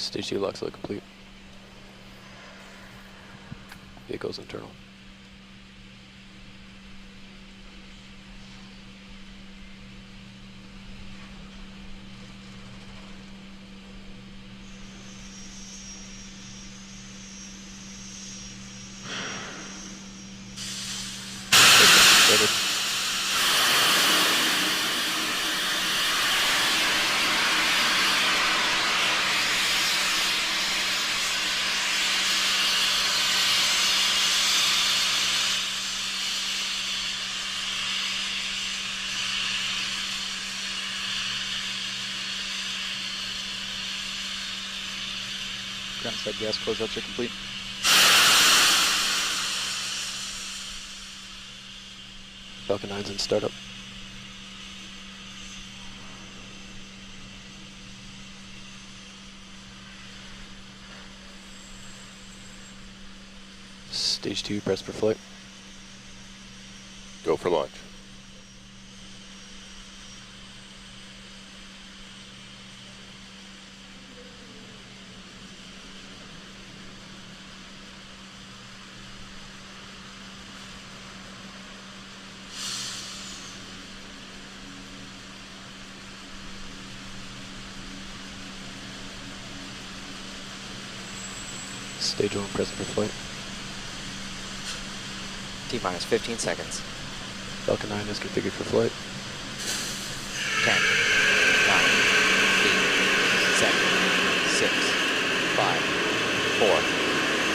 Stage 2 locks look complete. Vehicles internal. Ground side gas closeouts are complete. Falcon 9's in startup. Stage 2, press for flight. Go for launch. Stage 1, press for flight. T-minus 15 seconds. Falcon 9 is configured for flight. 10, 9, 8, 7, 6, 5, 4,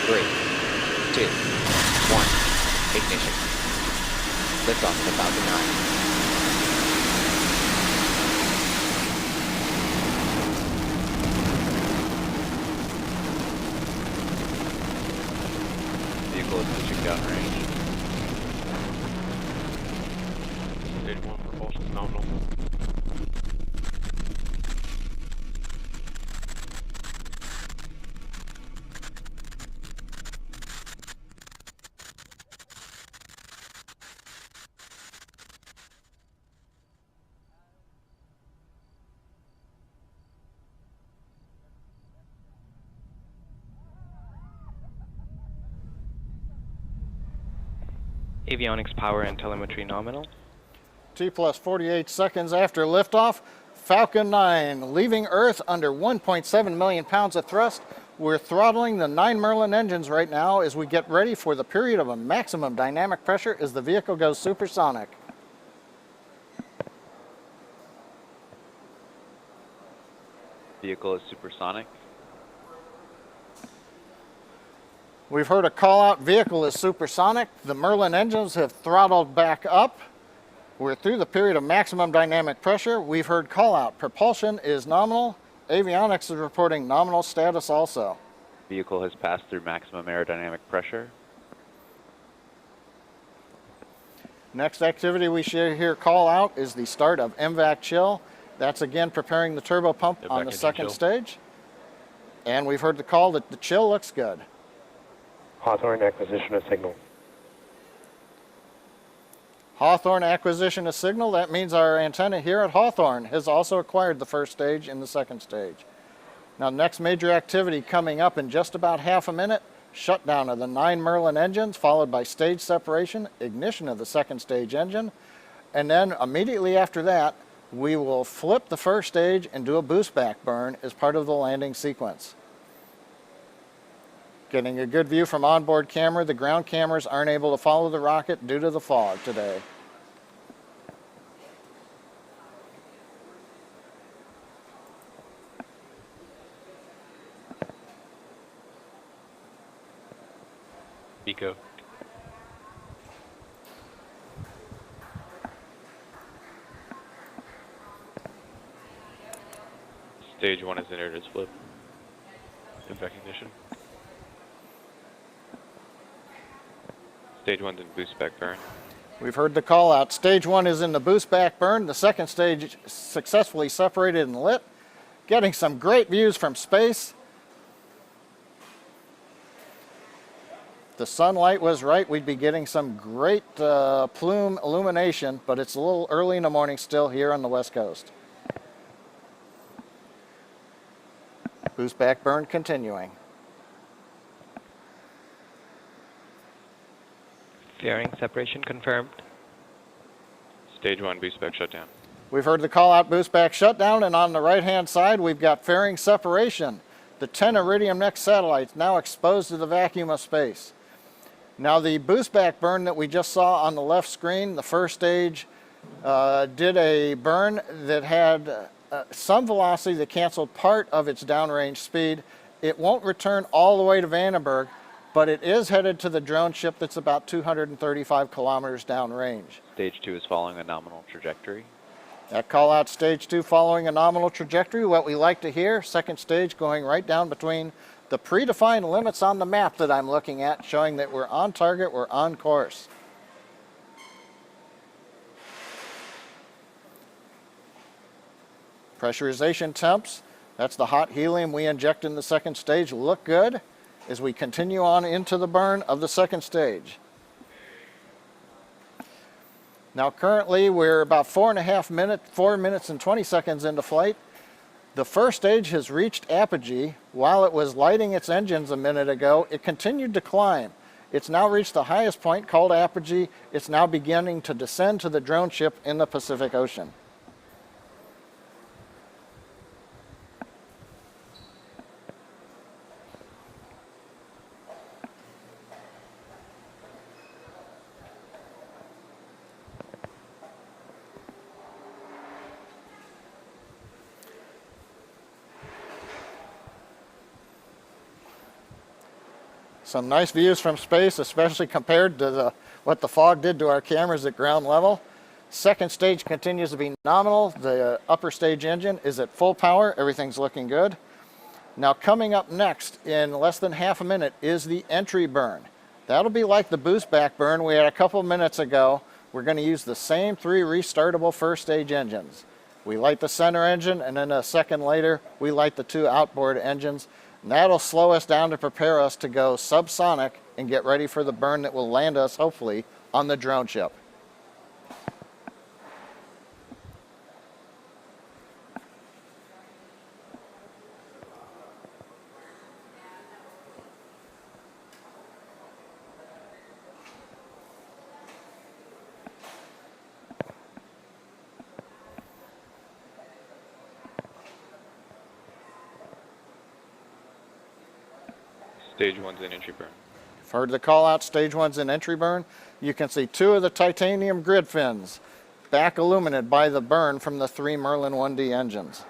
3, 2, 1. Ignition. Liftoff of the Falcon 9. Vehicle is pushing downrange. Stage 1 propulsion nominal. Avionics power and telemetry nominal. T plus 48 seconds after liftoff, Falcon 9 leaving Earth under 1.7 million pounds of thrust. We're throttling the 9 Merlin engines right now as we get ready for the period of a maximum dynamic pressure as the vehicle goes supersonic. Vehicle is supersonic. We've heard a call out, vehicle is supersonic. The Merlin engines have throttled back up. We're through the period of maximum dynamic pressure. We've heard call out, propulsion is nominal. Avionics is reporting nominal status also. Vehicle has passed through maximum aerodynamic pressure. Next activity we should hear call out is the start of MVAC chill. That's again preparing the turbo pump on the second stage. And we've heard the call that the chill looks good. Hawthorne acquisition of signal. Hawthorne acquisition of signal, that means our antenna here at Hawthorne has also acquired the first stage and the second stage. Now next major activity coming up in just about half a minute, shutdown of the 9 Merlin engines followed by stage separation, ignition of the second stage engine, and then immediately after that we will flip the first stage and do a boost back burn as part of the landing sequence. Getting a good view from onboard camera. The ground cameras aren't able to follow the rocket due to the fog today. Eco. Stage 1 is entered as flip. In recognition. Stage 1's in boost back burn. We've heard the call out. Stage 1 is in the boost back burn. The second stage successfully separated and lit. Getting some great views from space. The sunlight was right. We'd be getting some great plume illumination, but it's a little early in the morning still here on the West Coast. Boost back burn continuing. Fairing separation confirmed. Stage 1 boost back shutdown. We've heard the call out boost back shutdown, and on the right hand side we've got fairing separation. The 10 Iridium next satellites now exposed to the vacuum of space. Now the boost back burn that we just saw on the left screen, the first stage did a burn that had some velocity that canceled part of its downrange speed. It won't return all the way to Vandenberg, but it is headed to the drone ship that's about 235 kilometers downrange. Stage 2 is following a nominal trajectory. That call out stage 2 following a nominal trajectory, what we like to hear, second stage going right down between the predefined limits on the map that I'm looking at, showing that we're on target, we're on course. Pressurization temps, that's the hot helium we inject in the second stage, look good as we continue on into the burn of the second stage. Now currently we're about 4 minutes and 20 seconds into flight. The first stage has reached apogee. While it was lighting its engines a minute ago, it continued to climb. It's now reached the highest point called apogee. It's now beginning to descend to the drone ship in the Pacific Ocean. Some nice views from space, especially compared to what the fog did to our cameras at ground level. Second stage continues to be nominal. The upper stage engine is at full power. Everything's looking good. Now coming up next in less than half a minute is the entry burn. That'll be like the boost back burn we had a couple minutes ago. We're going to use the same 3 restartable first stage engines. We light the center engine, and then a second later we light the 2 outboard engines. And that'll slow us down to prepare us to go subsonic and get ready for the burn that will land us, hopefully, on the drone ship. Stage 1's in entry burn. You've heard the call out, stage 1's in entry burn. You can see 2 of the titanium grid fins back illuminated by the burn from the 3 Merlin 1D engines.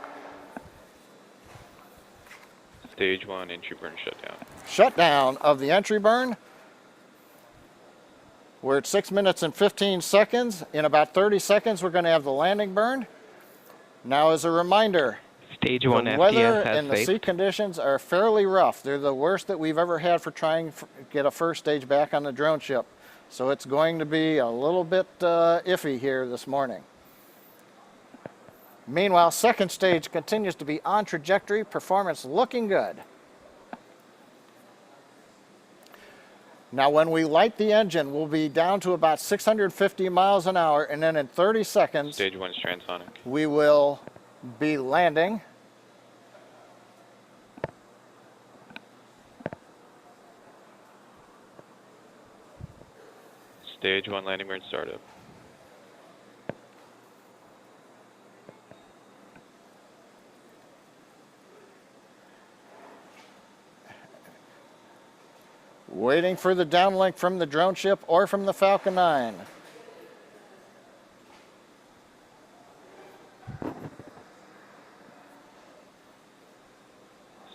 Stage 1 entry burn shutdown. Shutdown of the entry burn. We're at 6 minutes and 15 seconds. In about 30 seconds, we're going to have the landing burn. Now, as a reminder, Stage 1 the weather FTS has and the sea saved. conditions are fairly rough. They're the worst that we've ever had for trying to get a first stage back on the drone ship. So it's going to be a little bit iffy here this morning. Meanwhile, second stage continues to be on trajectory, performance looking good. Now when we light the engine, we'll be down to about 650 miles an hour, and then in 30 seconds, Stage 1's transonic. we will be landing. Stage 1 landing burn startup. Waiting for the downlink from the drone ship or from the Falcon 9.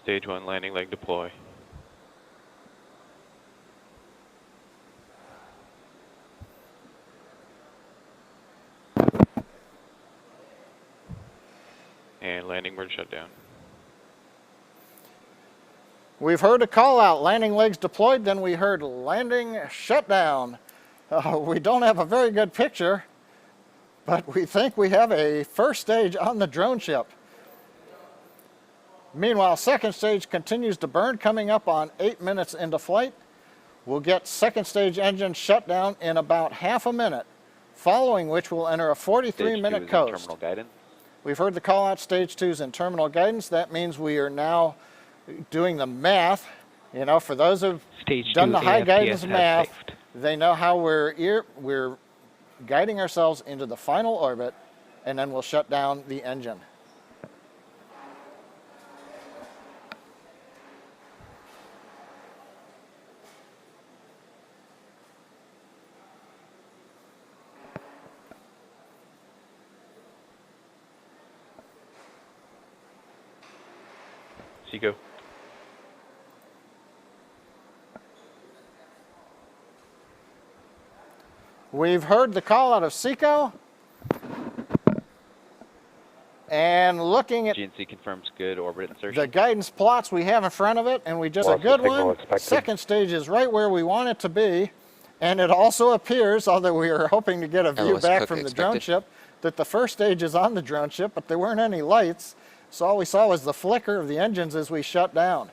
Stage 1 landing leg deploy. And landing burn shutdown. We've heard a call out, landing legs deployed, then we heard landing shutdown. We don't have a very good picture, but we think we have a first stage on the drone ship. Meanwhile, second stage continues to burn, coming up on 8 minutes into flight. We'll get second stage engine shutdown in about half a minute, following which we'll enter a 43-minute coast. Terminal guidance. We've heard the call out, stage 2's in terminal guidance. That means we are now doing the math, you know, for those who've Stage done 2 the high AFTS guidance has math, saved. they know how we're guiding ourselves into the final orbit, and then we'll shut down the engine. Seco. We've heard the call out of SECO, and looking at GNC confirms good orbit insertion. the guidance plots we have in front of it, and we just a Loss of good signal one. expected. Second stage is right where we want it to be, and it also appears, although we were hoping to get a view LS back Cook from the drone expected. ship, that the first stage is on the drone ship, but there weren't any lights, so all we saw was the flicker of the engines as we shut down.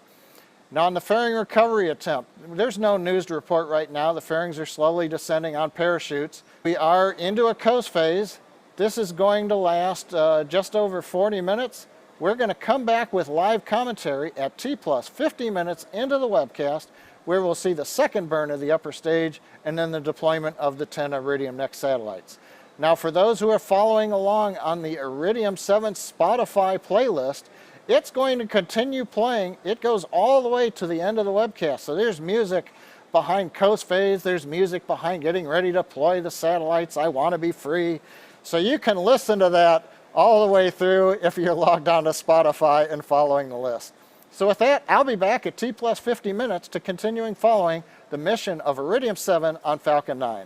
Now on the fairing recovery attempt, there's no news to report right now. The fairings are slowly descending on parachutes. We are into a coast phase. This is going to last just over 40 minutes. We're going to come back with live commentary at T plus 50 minutes into the webcast, where we'll see the second burn of the upper stage and then the deployment of the 10 Iridium Next satellites. Now for those who are following along on the Iridium 7 Spotify playlist, it's going to continue playing. It goes all the way to the end of the webcast. So there's music behind coast phase. There's music behind getting ready to deploy the satellites. I want to be free. So you can listen to that all the way through if you're logged on to Spotify and following the list. So with that, I'll be back at T plus 50 minutes to continuing following the mission of Iridium 7 on Falcon 9.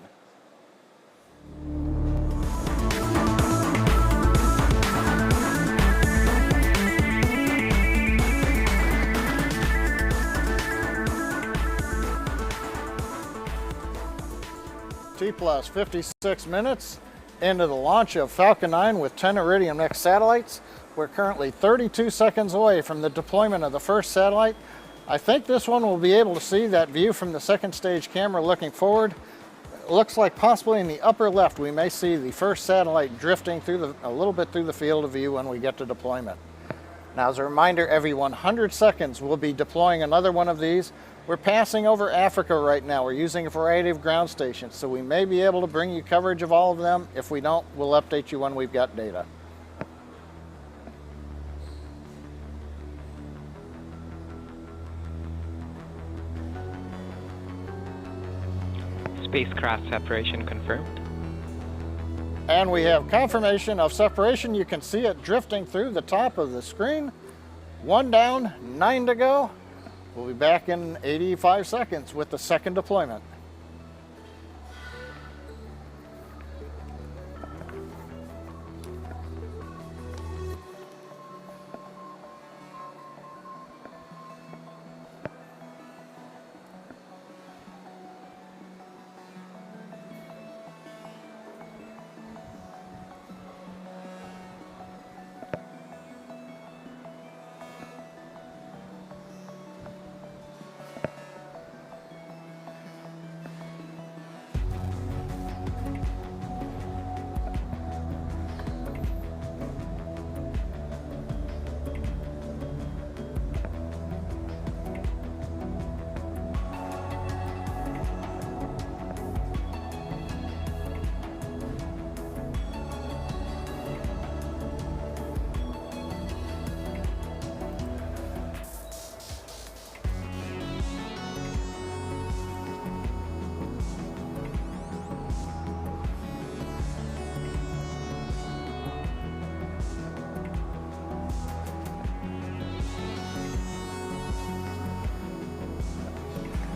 T plus 56 minutes into the launch of Falcon 9 with 10 Iridium Next satellites. We're currently 32 seconds away from the deployment of the first satellite. I think this one will be able to see that view from the second stage camera looking forward. It looks like possibly in the upper left we may see the first satellite drifting through a little bit through the field of view when we get to deployment. Now as a reminder, every 100 seconds we'll be deploying another one of these. We're passing over Africa right now. We're using a variety of ground stations, so we may be able to bring you coverage of all of them. If we don't, we'll update you when we've got data. Spacecraft separation confirmed. And we have confirmation of separation. You can see it drifting through the top of the screen. 1 down, 9 to go. We'll be back in 85 seconds with the second deployment.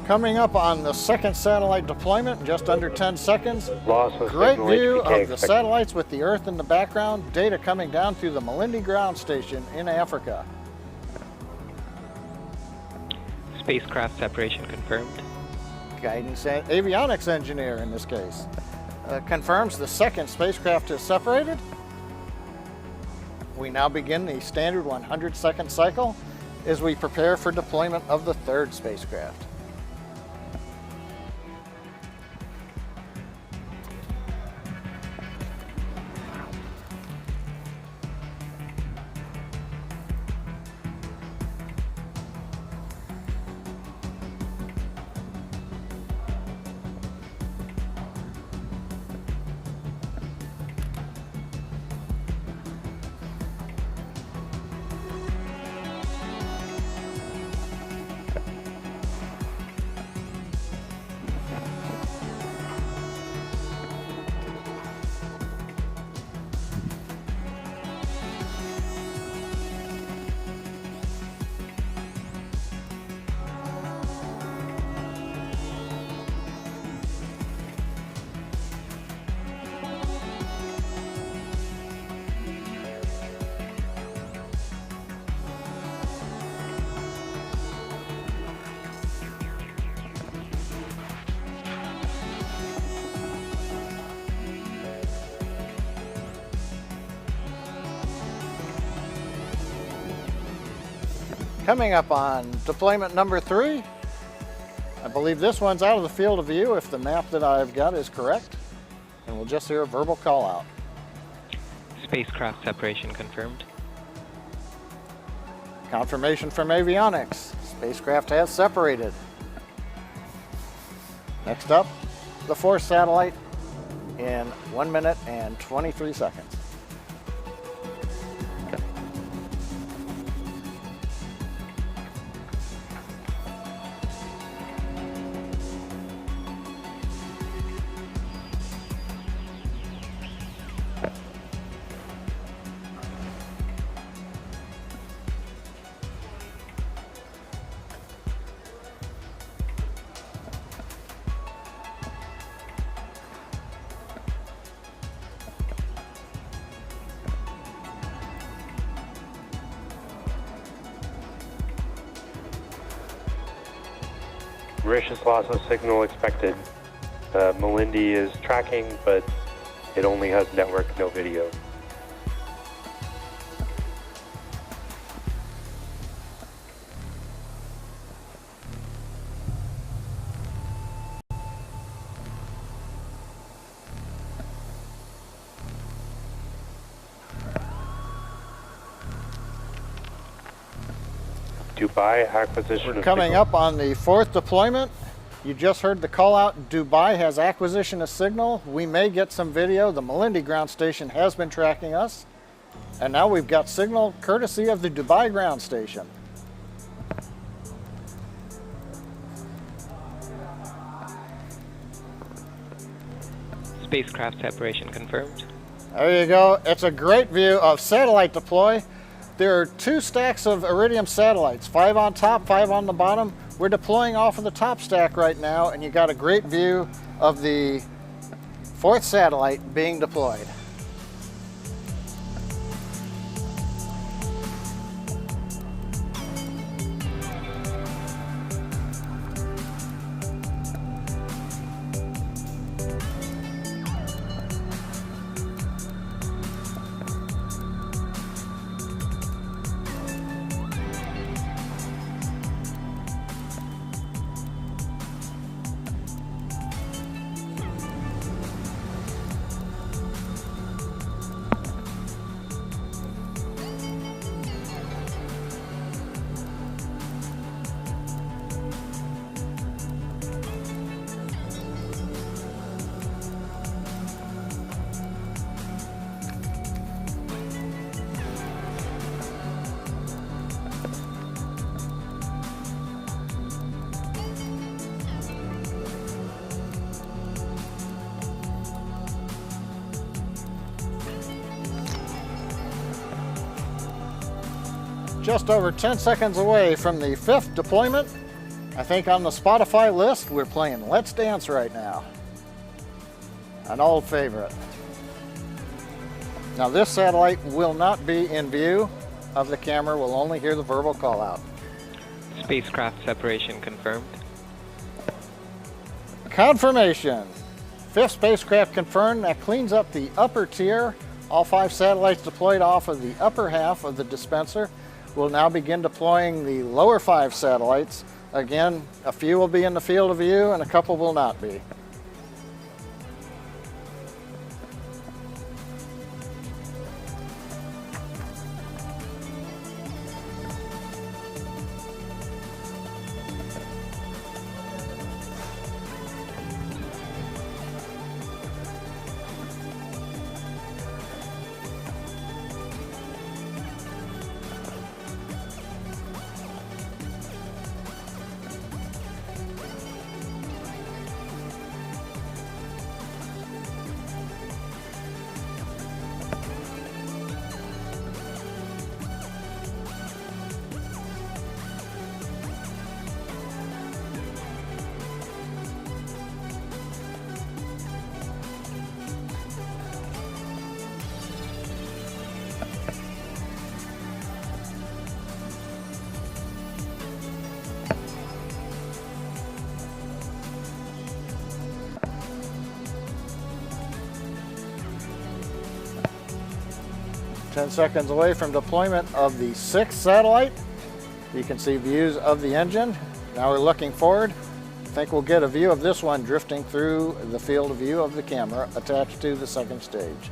Coming up on the second satellite deployment, just under 10 seconds. Loss of Great signal view HPK of the expected. satellites with the Earth in the background. Data coming down through the Malindi ground station in Africa. Spacecraft separation confirmed. Guidance and avionics engineer in this case confirms the second spacecraft is separated. We now begin the standard 100-second cycle as we prepare for deployment of the third spacecraft. Coming up on deployment number 3. I believe this one's out of the field of view if the map that I've got is correct. And we'll just hear a verbal call out. Spacecraft separation confirmed. Confirmation from avionics. Spacecraft has separated. Next up, the fourth satellite in 1 minute and 23 seconds. Mauritius loss of signal expected. Malindi is tracking, but it only has network, no video. Dubai acquisition. We're coming up on the fourth deployment. You just heard the call out. Dubai has acquisition of signal. We may get some video. The Malindi ground station has been tracking us. And now we've got signal courtesy of the Dubai ground station. Spacecraft separation confirmed. There you go. It's a great view of satellite deploy. There are 2 stacks of Iridium satellites, 5 on top, 5 on the bottom. We're deploying off of the top stack right now, and you got a great view of the 4th satellite being deployed. Just over 10 seconds away from the 5th deployment. I think on the Spotify list, we're playing Let's Dance right now. An old favorite. Now this satellite will not be in view of the camera. We'll only hear the verbal call out. Spacecraft separation confirmed. Confirmation. 5th spacecraft confirmed. That cleans up the upper tier. All 5 satellites deployed off of the upper half of the dispenser. We'll now begin deploying the lower 5 satellites. Again, a few will be in the field of view and a couple will not be. Ten seconds away from deployment of the 6th satellite. You can see views of the engine. Now we're looking forward. I think we'll get a view of this one drifting through the field of view of the camera attached to the second stage.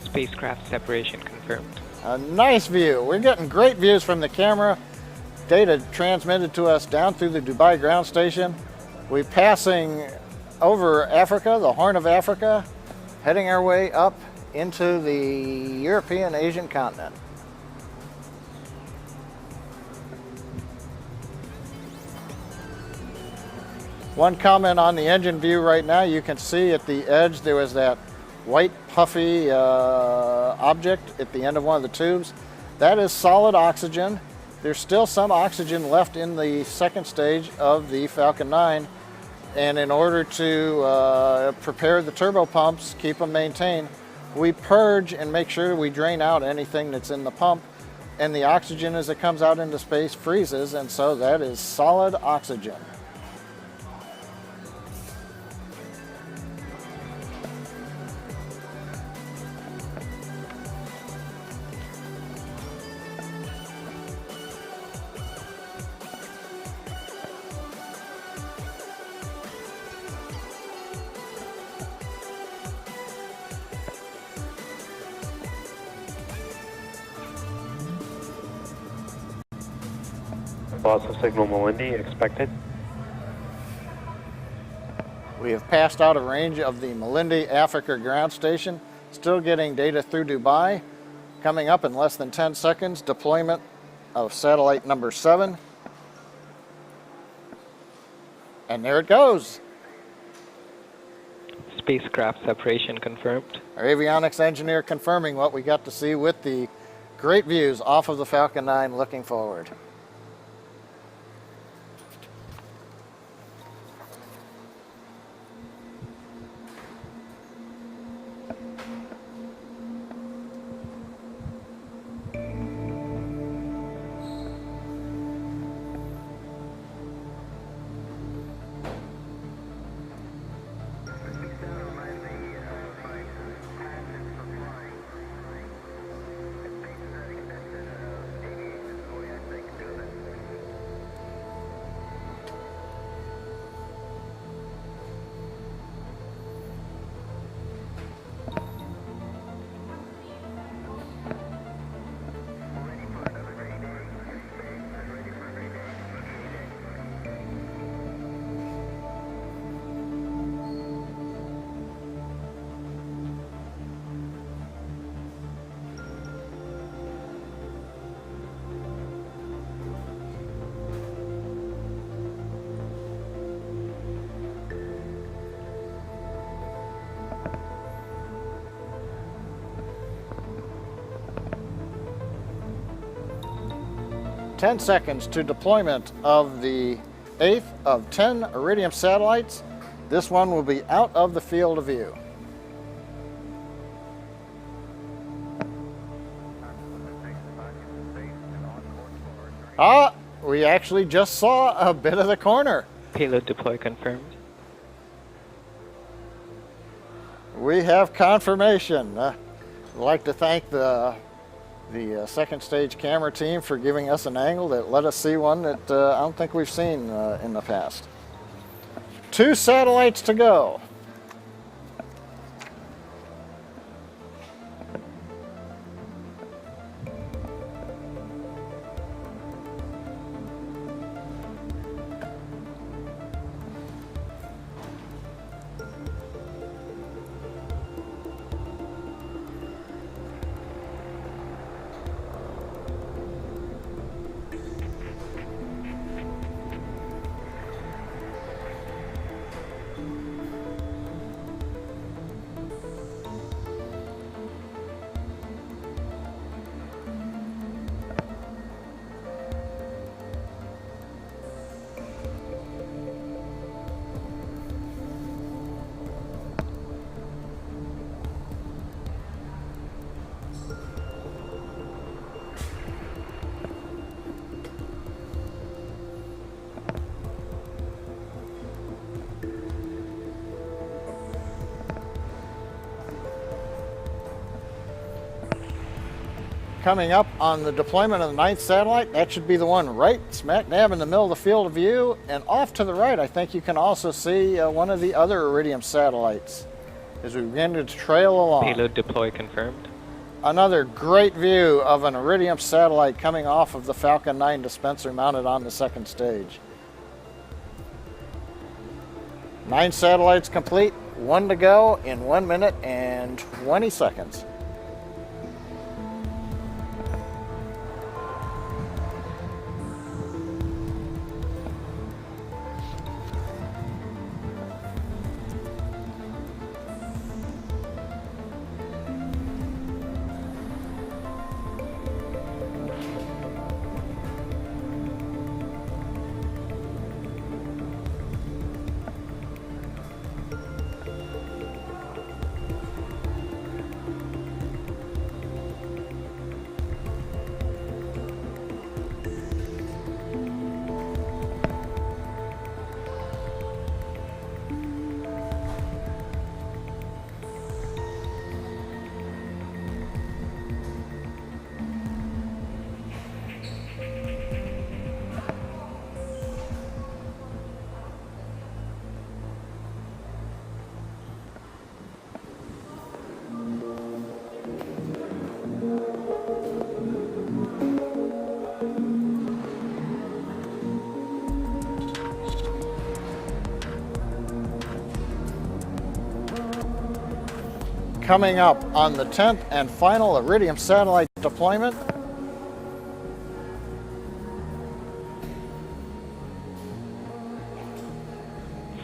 Spacecraft separation confirmed. A nice view. We're getting great views from the camera. Data transmitted to us down through the Dubai ground station. We're passing over Africa, the Horn of Africa, heading our way up into the European Asian continent. One comment on the engine view right now, you can see at the edge there was that white puffy object at the end of one of the tubes. That is solid oxygen. There's still some oxygen left in the second stage of the Falcon 9, and in order to prepare the turbo pumps, keep them maintained, we purge and make sure we drain out anything that's in the pump, and the oxygen as it comes out into space freezes, and so that is solid oxygen. Loss of signal Malindi expected. We have passed out of range of the Malindi Africa ground station, still getting data through Dubai. Coming up in less than 10 seconds, deployment of satellite number 7. And there it goes. Spacecraft separation confirmed. Our avionics engineer confirming what we got to see with the great views off of the Falcon 9 looking forward. Ten seconds to deployment of the 8th of 10 Iridium satellites. This one will be out of the field of view. Ah, we actually just saw a bit of the corner. Payload deploy confirmed. We have confirmation. I'd like to thank the second stage camera team for giving us an angle that let us see one that I don't think we've seen in the past. 2 satellites to go. Coming up on the deployment of the 9th satellite, that should be the one right smack dab in the middle of the field of view. And off to the right, I think you can also see one of the other Iridium satellites as we begin to trail along. Payload deploy confirmed. Another great view of an Iridium satellite coming off of the Falcon 9 dispenser mounted on the 2nd stage. 9 satellites complete, 1 to go in 1 minute and 20 seconds. Coming up on the 10th and final Iridium satellite deployment,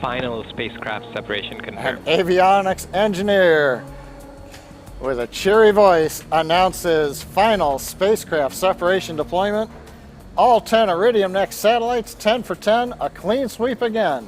Final spacecraft separation an confirmed. avionics engineer with a cheery voice announces final spacecraft separation deployment. All 10 Iridium Next satellites, 10 for 10, a clean sweep again.